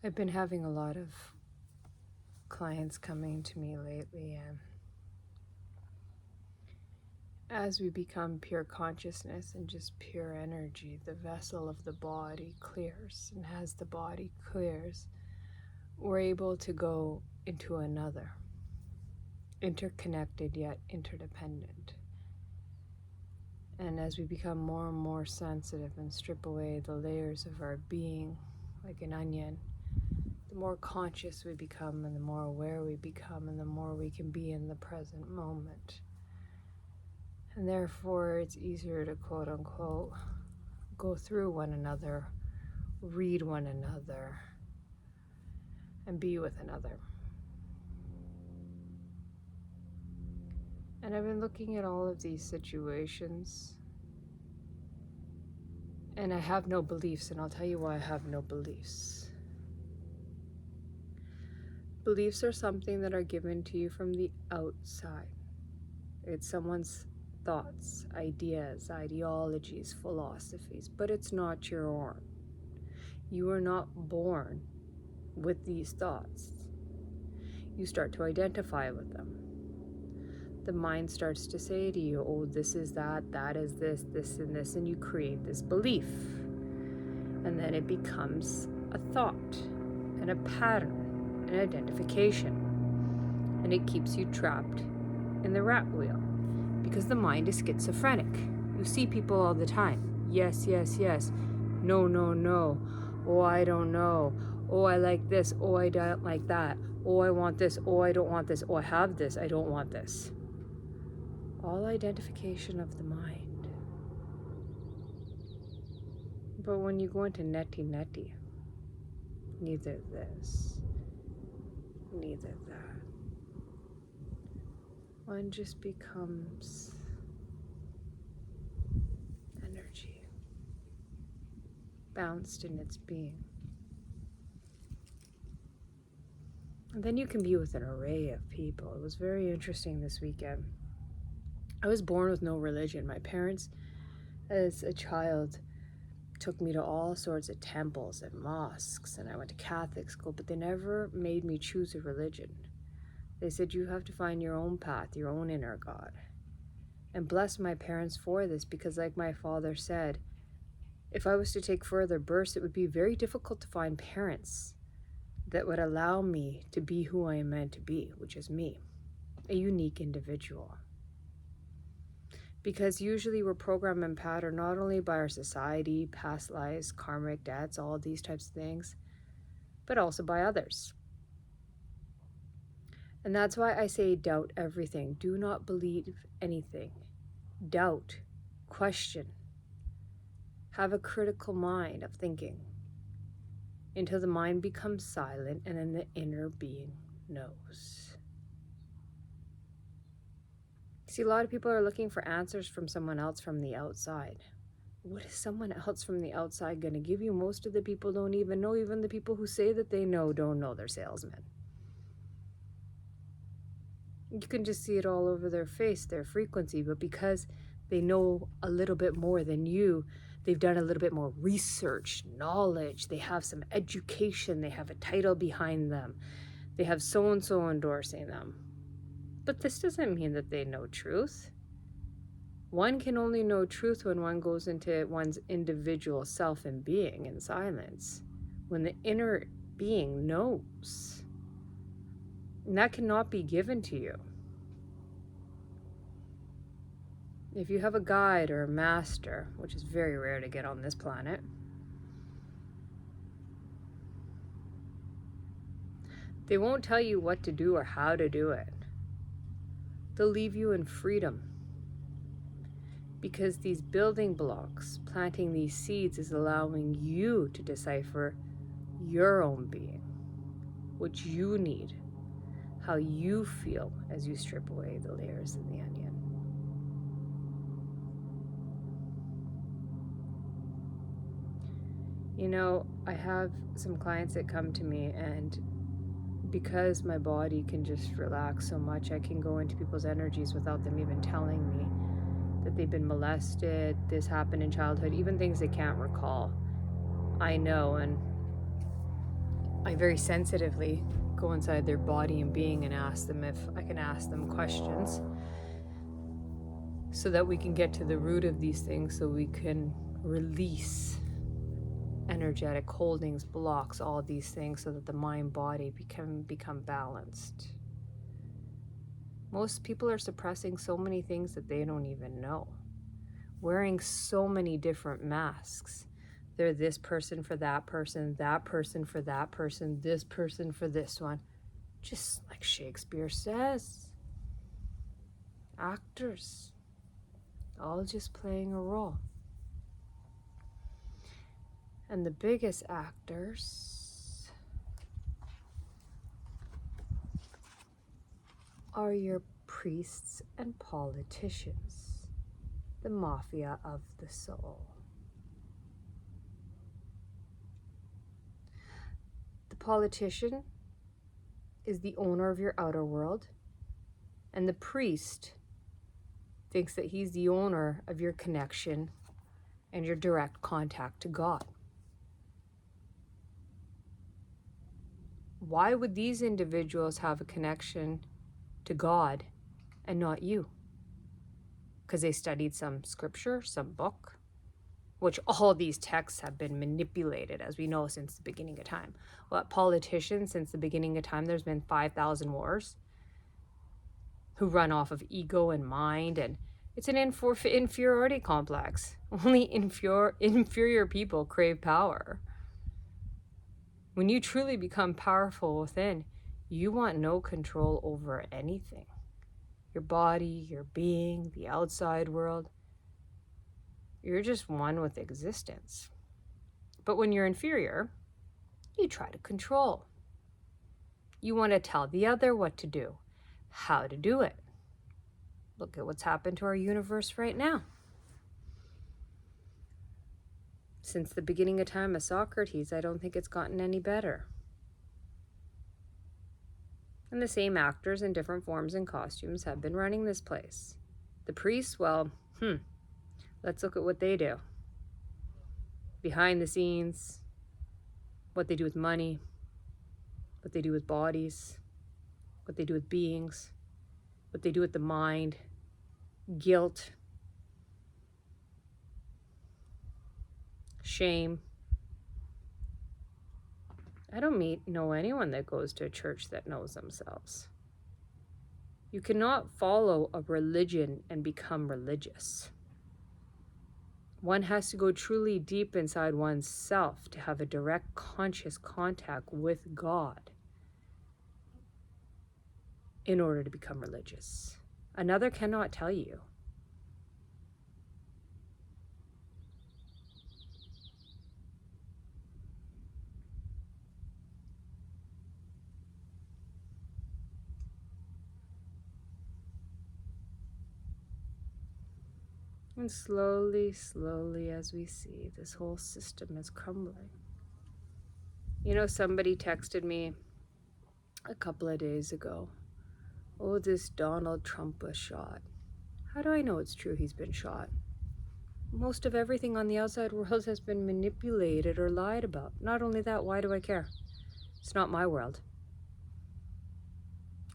I've been having a lot of clients coming to me lately, and as we become pure consciousness and just pure energy, the vessel of the body clears, and as the body clears, we're able to go into another, interconnected yet interdependent. And as we become more and more sensitive and strip away the layers of our being like an onion, the more conscious we become and the more aware we become and the more we can be in the present moment. And therefore it's easier to quote unquote go through one another, read one another, and be with another. And I've been looking at all of these situations, and I have no beliefs, and I'll tell you why I have no beliefs. Beliefs are something that are given to you from the outside. It's someone's thoughts, ideas, ideologies, philosophies, but it's not your own. You are not born with these thoughts. You start to identify with them. The mind starts to say to you, oh, this is that, that is this, this and this, and you create this belief. And then it becomes a thought and a pattern, an identification. And it keeps you trapped in the rat wheel because the mind is schizophrenic. You see people all the time. Yes, yes, yes. No, no, no. Oh, I don't know. Oh, I like this. Oh, I don't like that. Oh, I want this. Oh, I don't want this. Oh, I have this. I don't want this. All identification of the mind. But when you go into neti, neither this, neither that. One just becomes energy, bounced in its being. And then you can be with an array of people. It was very interesting this weekend. I was born with no religion. My parents, as a child, took me to all sorts of temples and mosques, and I went to Catholic school, but they never made me choose a religion. They said, you have to find your own path, your own inner God. And bless my parents for this, because like my father said, if I was to take further births, it would be very difficult to find parents that would allow me to be who I am meant to be, which is me, a unique individual. Because usually we're programmed and patterned not only by our society, past lives, karmic debts, all these types of things, but also by others. And that's why I say doubt everything. Do not believe anything. Doubt, question, have a critical mind of thinking until the mind becomes silent and then the inner being knows. See, a lot of people are looking for answers from someone else from the outside. What is someone else from the outside going to give you? Most of the people don't even know. Even the people who say that they know don't know they're salesmen. You can just see it all over their face, their frequency, but because they know a little bit more than you, they've done a little bit more research, knowledge, they have some education, they have a title behind them, they have so-and-so endorsing them. But this doesn't mean that they know truth. One can only know truth when one goes into one's individual self and being in silence, when the inner being knows. And that cannot be given to you. If you have a guide or a master, which is very rare to get on this planet, they won't tell you what to do or how to do it. They'll leave you in freedom. Because these building blocks, planting these seeds, is allowing you to decipher your own being, what you need, how you feel as you strip away the layers of the onion. You know, I have some clients that come to me, and because my body can just relax so much, I can go into people's energies without them even telling me that they've been molested, this happened in childhood, even things they can't recall. I know, and I very sensitively go inside their body and being and ask them if I can ask them questions so that we can get to the root of these things, so we can release energetic holdings, blocks, all these things, so that the mind body become balanced. Most people are suppressing so many things that they don't even know, wearing so many different masks. They're this person for that person for that person, this person for this one. Just like Shakespeare says, actors, all just playing a role. And the biggest actors are your priests and politicians, the mafia of the soul. The politician is the owner of your outer world, and the priest thinks that he's the owner of your connection and your direct contact to God. Why would these individuals have a connection to God and not you? Because they studied some scripture, some book, which all these texts have been manipulated, as we know, since the beginning of time. What politicians, since the beginning of time, there's been 5,000 wars who run off of ego and mind, and it's an inferiority complex. Only inferior people crave power. When you truly become powerful within, you want no control over anything. Your body, your being, the outside world. You're just one with existence. But when you're inferior, you try to control. You want to tell the other what to do, how to do it. Look at what's happened to our universe right now. Since the beginning of time of Socrates, I don't think it's gotten any better. And the same actors in different forms and costumes have been running this place. The priests, well, let's look at what they do. Behind the scenes, what they do with money, what they do with bodies, what they do with beings, what they do with the mind, guilt, shame. I don't know anyone that goes to a church that knows themselves. You cannot follow a religion and become religious. One has to go truly deep inside oneself to have a direct conscious contact with God in order to become religious. Another cannot tell you. And slowly, slowly, as we see, this whole system is crumbling. You know, somebody texted me a couple of days ago, oh, this Donald Trump was shot. How do I know it's true he's been shot? Most of everything on the outside world has been manipulated or lied about. Not only that, why do I care? It's not my world.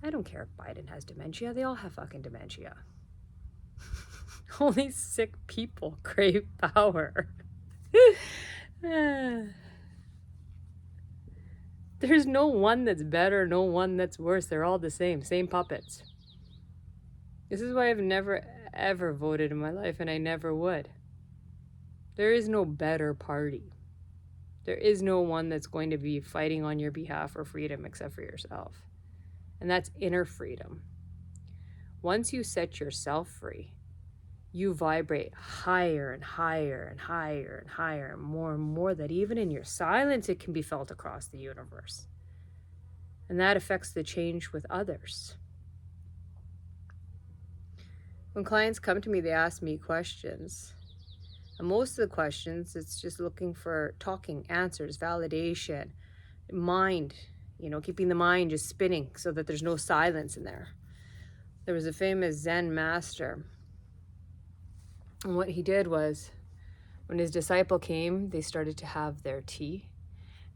I don't care if Biden has dementia. They all have fucking dementia. Only sick people crave power. There's no one that's better, no one that's worse. They're all the same puppets. This is why I've never, ever voted in my life, and I never would. There is no better party. There is no one that's going to be fighting on your behalf for freedom except for yourself. And that's inner freedom. Once you set yourself free, you vibrate higher and higher and higher and higher and more, that even in your silence, it can be felt across the universe. And that affects the change with others. When clients come to me, they ask me questions. And most of the questions, it's just looking for talking, answers, validation, mind, keeping the mind just spinning so that there's no silence in there. There was a famous Zen master. And what he did was, when his disciple came, they started to have their tea.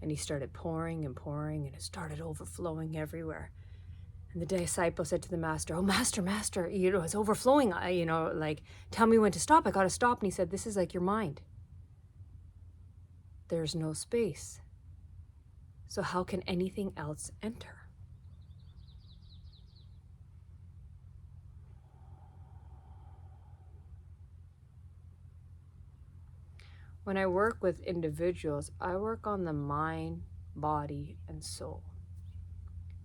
And he started pouring and pouring, and it started overflowing everywhere. And the disciple said to the master, "Oh, master, master, it's overflowing. Tell me when to stop. I got to stop." And he said, "This is like your mind. There's no space. So how can anything else enter?" When I work with individuals, I work on the mind, body, and soul.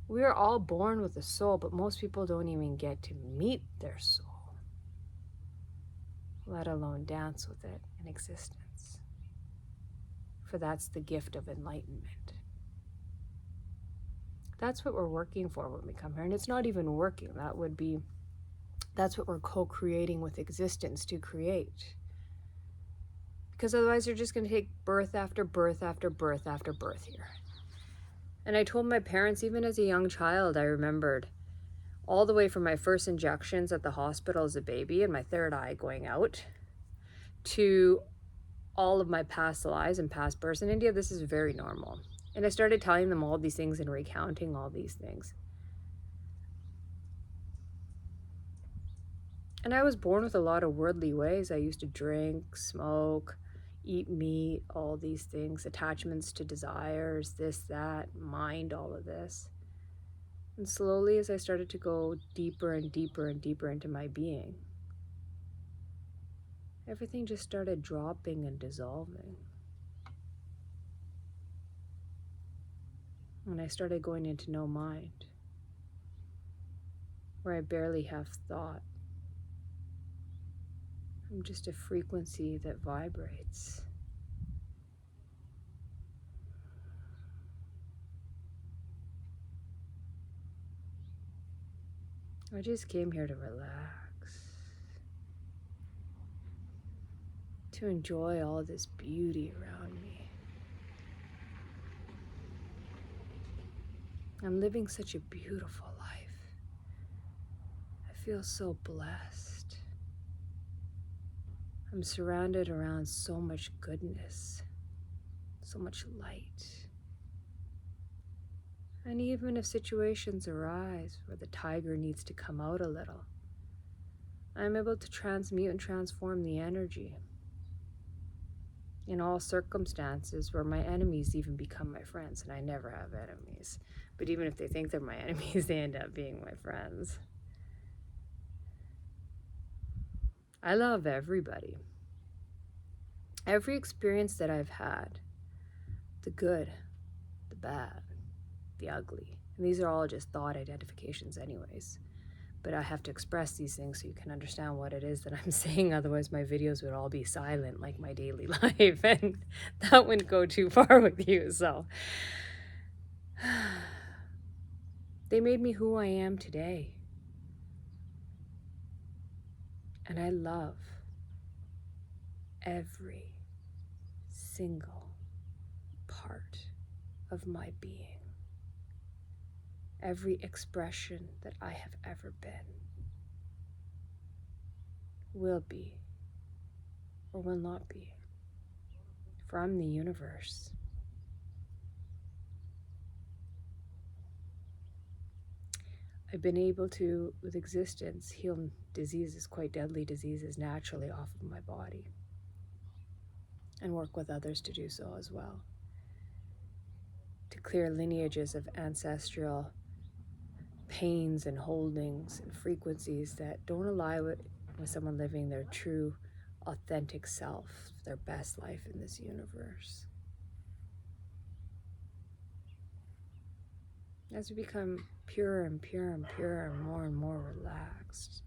We are all born with a soul, but most people don't even get to meet their soul, let alone dance with it in existence. For that's the gift of enlightenment. That's what we're working for when we come here. And it's not even working. That's what we're co-creating with existence to create. Because otherwise you're just going to take birth after birth after birth after birth here. And I told my parents, even as a young child, I remembered all the way from my first injections at the hospital as a baby and my third eye going out to all of my past lives and past births in India. This is very normal. And I started telling them all these things and recounting all these things. And I was born with a lot of worldly ways. I used to drink, smoke, eat meat, all these things, attachments to desires, this, that, mind, all of this. And slowly, as I started to go deeper and deeper and deeper into my being, everything just started dropping and dissolving. And I started going into no mind, where I barely have thought. I'm just a frequency that vibrates. I just came here to relax, to enjoy all this beauty around me. I'm living such a beautiful life. I feel so blessed. I'm surrounded around so much goodness, so much light. And even if situations arise where the tiger needs to come out a little, I'm able to transmute and transform the energy. In all circumstances where my enemies even become my friends, and I never have enemies. But even if they think they're my enemies, they end up being my friends. I love everybody. Every experience that I've had, the good, the bad, the ugly, and these are all just thought identifications anyways. But I have to express these things so you can understand what it is that I'm saying. Otherwise, my videos would all be silent like my daily life, and that wouldn't go too far with you. So they made me who I am today. And I love every single part of my being. Every expression that I have ever been, will be, or will not be, from the universe. I've been able to, with existence, heal diseases, quite deadly diseases, naturally off of my body, and work with others to do so as well. To clear lineages of ancestral pains and holdings and frequencies that don't allow it with someone living their true, authentic self, their best life in this universe. As we become purer and purer and purer and more relaxed,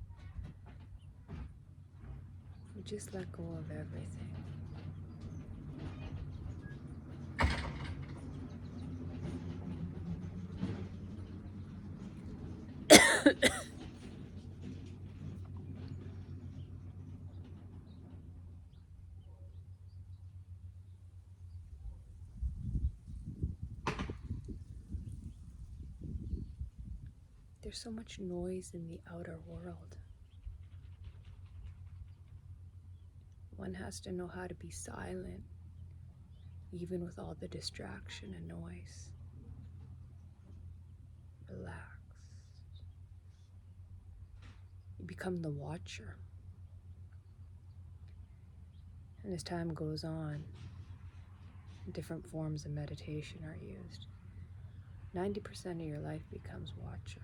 we just let go of everything. There's so much noise in the outer world. One has to know how to be silent even with all the distraction and noise. Relax. You become the watcher. And as time goes on, different forms of meditation are used. 90% of your life becomes watcher.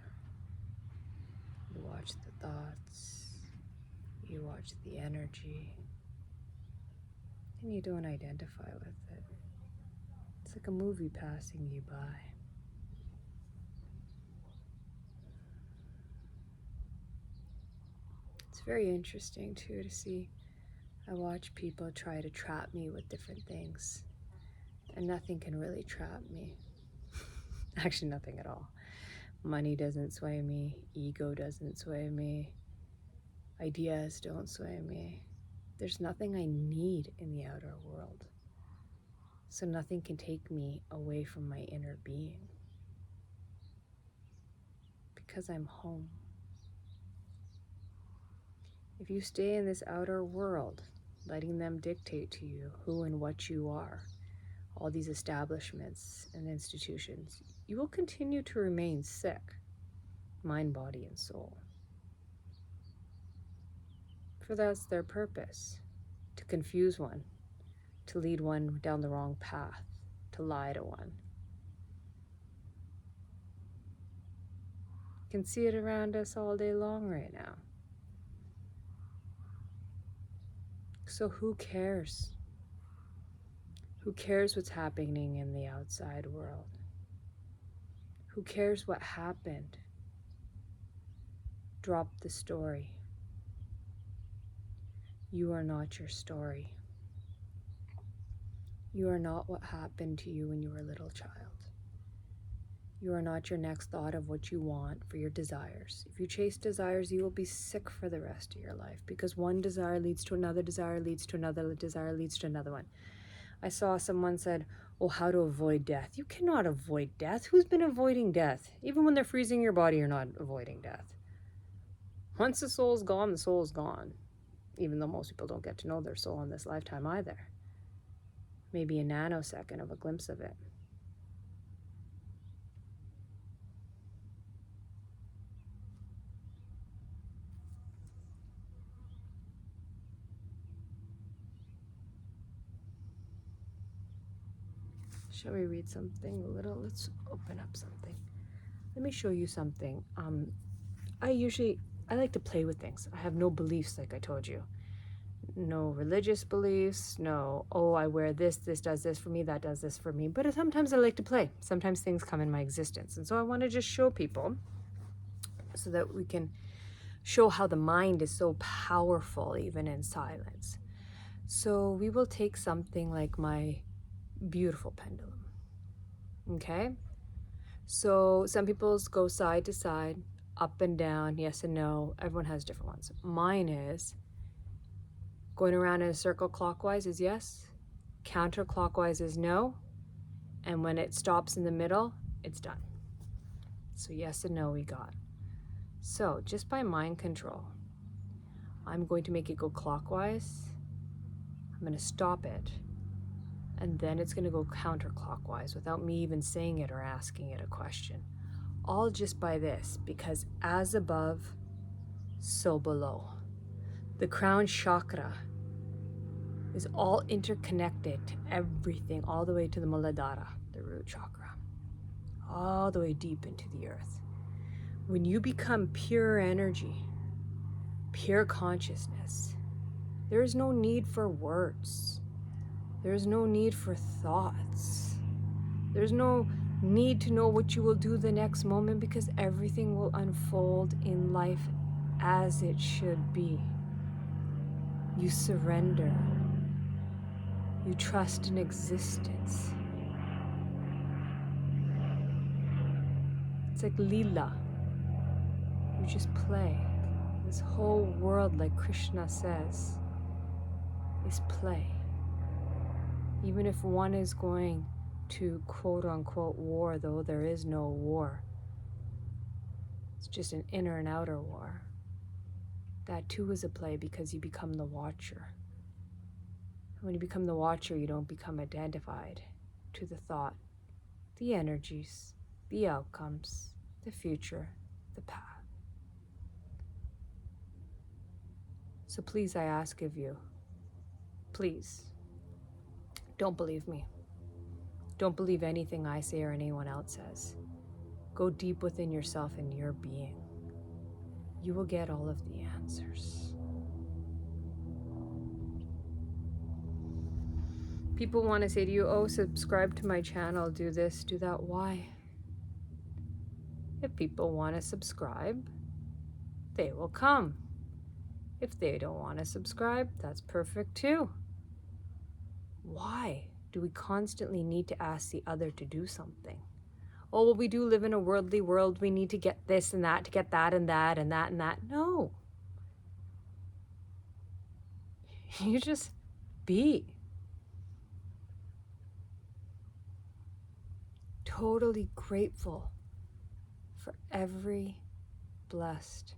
You watch the thoughts, you watch the energy, and you don't identify with it. It's like a movie passing you by. It's very interesting too to see. I watch people try to trap me with different things, and nothing can really trap me. Actually, nothing at all. Money doesn't sway me, ego doesn't sway me, ideas don't sway me. There's nothing I need in the outer world. So nothing can take me away from my inner being. Because I'm home. If you stay in this outer world, letting them dictate to you who and what you are, all these establishments and institutions, you will continue to remain sick, mind, body, and soul. For that's their purpose, to confuse one, to lead one down the wrong path, to lie to one. You can see it around us all day long right now. So who cares? Who cares what's happening in the outside world? Who cares what happened? Drop the story. You are not your story. You are not what happened to you when you were a little child. You are not your next thought of what you want for your desires. If you chase desires, you will be sick for the rest of your life, because one desire leads to another desire, leads to another desire, leads to another one. I saw someone said, oh, how to avoid death. You cannot avoid death. Who's been avoiding death? Even when they're freezing your body, you're not avoiding death. Once the soul's gone, the soul's gone. Even though most people don't get to know their soul in this lifetime either. Maybe a nanosecond of a glimpse of it. Shall we read something a little? Let's open up something. Let me show you something. I like to play with things. I have no beliefs, like I told you. No religious beliefs, no, oh, I wear this does this for me, that does this for me. But sometimes I like to play. Sometimes things come in my existence. And so I want to just show people so that we can show how the mind is so powerful even in silence. So we will take something like my beautiful pendulum. Okay? So some people's go side to side, up and down, yes and no. Everyone has different ones. Mine is going around in a circle clockwise is yes, counterclockwise is no, and when it stops in the middle, it's done. So yes and no we got. So just by mind control, I'm going to make it go clockwise, I'm going to stop it, and then it's going to go counterclockwise without me even saying it or asking it a question. All just by this, because as above, so below. The crown chakra is all interconnected to everything, all the way to the Muladhara, the root chakra, all the way deep into the earth. When you become pure energy, pure consciousness, there is no need for words. There is no need for thoughts. There's no need to know what you will do the next moment, because everything will unfold in life as it should be. You surrender. You trust in existence. It's like Leela. You just play. This whole world, like Krishna says, is play. Even if one is going to quote-unquote war, though there is no war. It's just an inner and outer war. That too is a play, because you become the watcher. When you become the watcher, you don't become identified to the thought, the energies, the outcomes, the future, the path. So please, I ask of you, please, don't believe me. Don't believe anything I say or anyone else says. Go deep within yourself and your being. You will get all of the answers. People want to say to you, oh, subscribe to my channel, do this, do that. Why? If people want to subscribe, they will come. If they don't want to subscribe, that's perfect too. Why do we constantly need to ask the other to do something? Oh, well, we do live in a worldly world. We need to get this and that to get that and that and that and that. No. You just be. Totally grateful for every blessed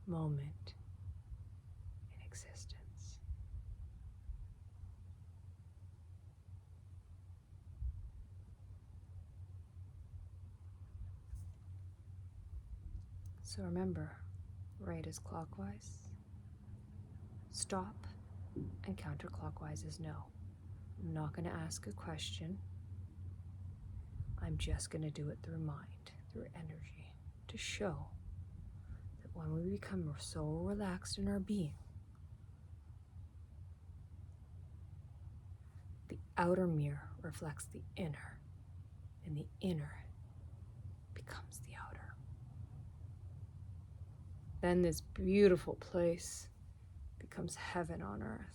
moment in existence. So remember, right is clockwise, stop, and counterclockwise is no. I'm not going to ask a question. I'm just going to do it through mind, through energy, to show that when we become so relaxed in our being, the outer mirror reflects the inner, and the inner becomes the outer. Then this beautiful place becomes heaven on earth.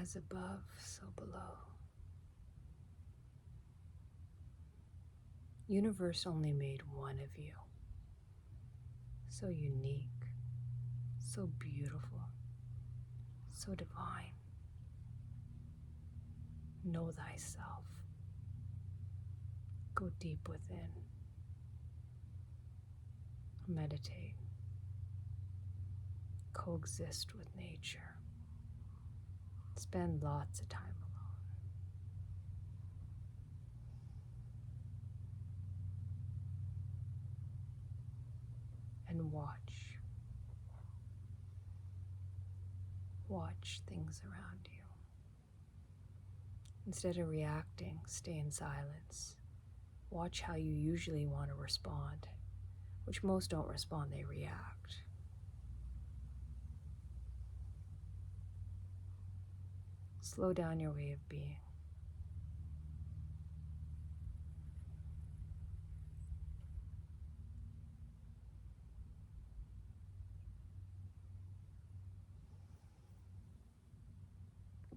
As above, so below. Universe only made one of you. So unique, so beautiful, so divine. Know thyself. Go deep within. Meditate. Coexist with nature. Spend lots of time alone. And watch. Watch things around you. Instead of reacting, stay in silence. Watch how you usually want to respond, which most don't respond, they react. Slow down your way of being.